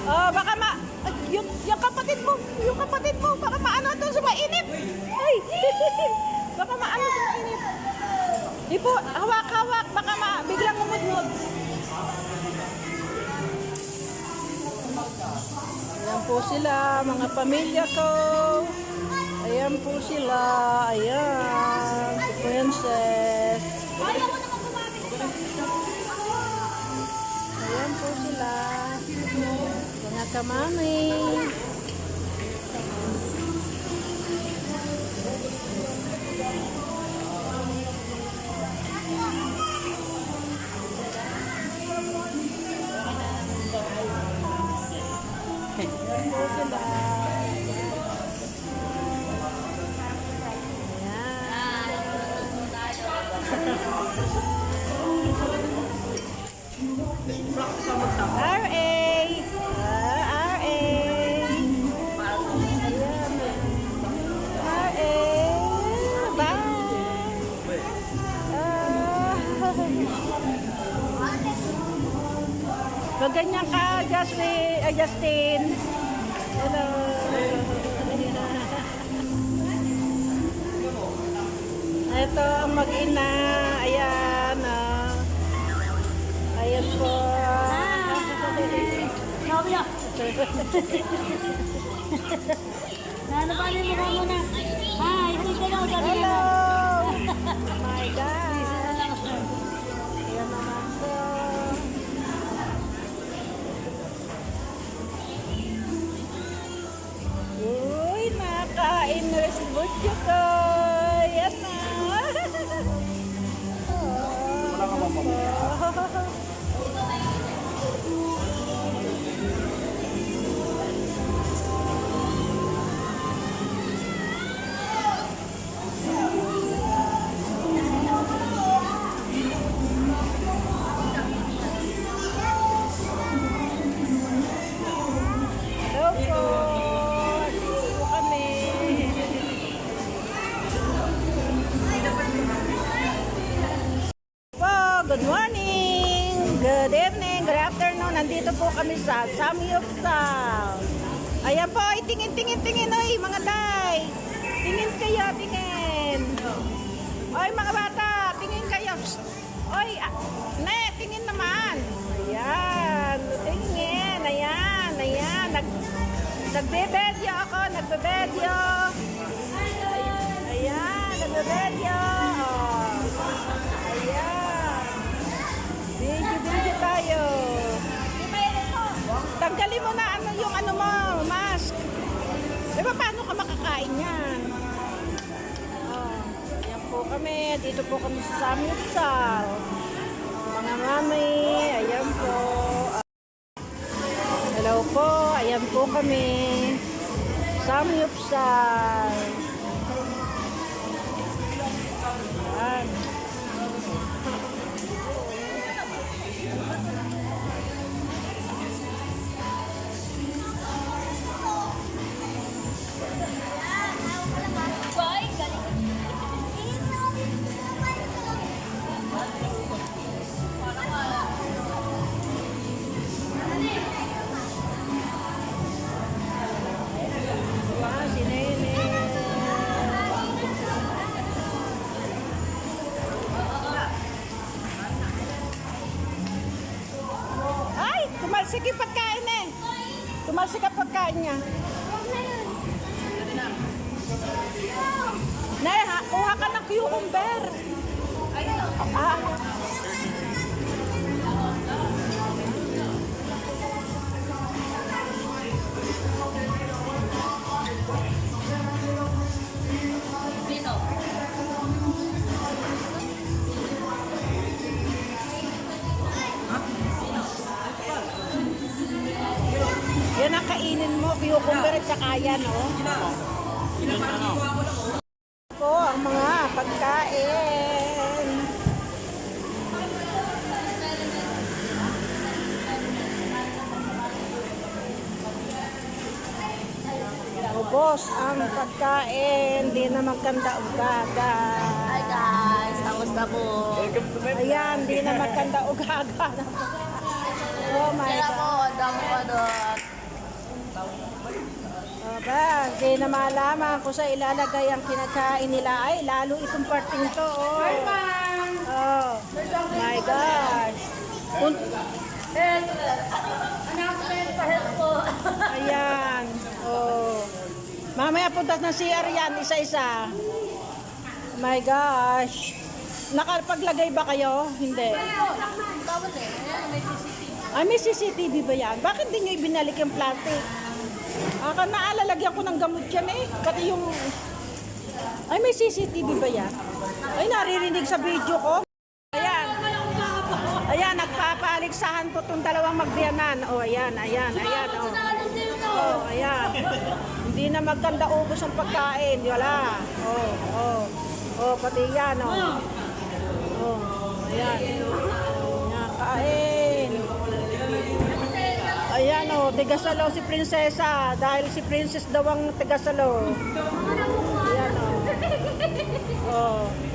Oh, baka yung kapatid mo, baka maano doon sa mainit. Ay, baka maano sa mainit. Di po, hawak-hawak, baka biglang umudmod. Ayan po sila, mga pamilya ko. Ayan po sila, ayan, si Princess. Ayan po sila, mga kamami. Ayan po sila. R.A. R.A. R.A. Bye. Ganyan ka, Justin. Hello. Ito ang mag-ina. Ayan. Ayan po. Ano ba rin mo muna? Hi, hello. Hello. Oh my God. Ayan naman po. Uy, nakain na rin si Butyo ko. Ayan na. Wala ka ba mamaya? Hello po. Dito kami. Po, good morning. Good evening. Good afternoon. Nandito po kami sa Samyupsal. Ayan po, tingin, oy, mga day. Tingin kayo, tingin. Oy, mga bata, tingin kayo. Psst. Oy, tingin naman. Ayan, tingin. Ayan. Nagbe-video ako, nagbe-video. Ayan, nagbe-video. Oh. Ayan. Video tayo. Tanggalin mo na yung mo, mask. Diba paano ka makakain yan? Oh, ayan po kami. Dito po kami sa Samyupsal. Mga mami, ayan po. Hello po, ayan po kami. Samyupsal. Ayan. Si Nene. Ay, tumalsik yung pagkain eh. Tumalsik ang pagkain niya. Nay, kuha ka ng cucumber. Ah. Yan ang kainin mo, cucumber at saka yan, oh. Po, ang mga pagkain. Ubos ang pagkain, di na magkanda ugaga. Hi guys, kamusta po? Ayan, di na magkanda ugaga. Oh my Kaya po, God. ang dami ko doon. Aba, hindi na malaman kung sa ilalagay ang kinakain nila. Ay, lalo itong parting to. Oh, oh my gosh. Ayan. Oh. Mamaya punta ng CR yan, isa-isa. My gosh. Nakapaglagay ba kayo? Hindi. Ay, may CCTV ba yan? Bakit di nyo ibinalik yung plastic? Naalalagyan ko ng gamot yan eh. Pati yung... Ay, may CCTV ba yan? Ay, naririnig sa video ko. Ayan. Ayan, nagpapaligsahan po itong dalawang magbiyanan. Oh, ayan, ayan, ayan. Oh, oh ayan. Hindi na maganda ubos ang pagkain. Wala. Oh, oh. Oh, pati yan, oh. Oh, ayan. Ayan, kain. Ayan, oh, tigasalo si Prinsesa. Dahil si Princess daw ang tigasalo. Ayan, oh. Oh.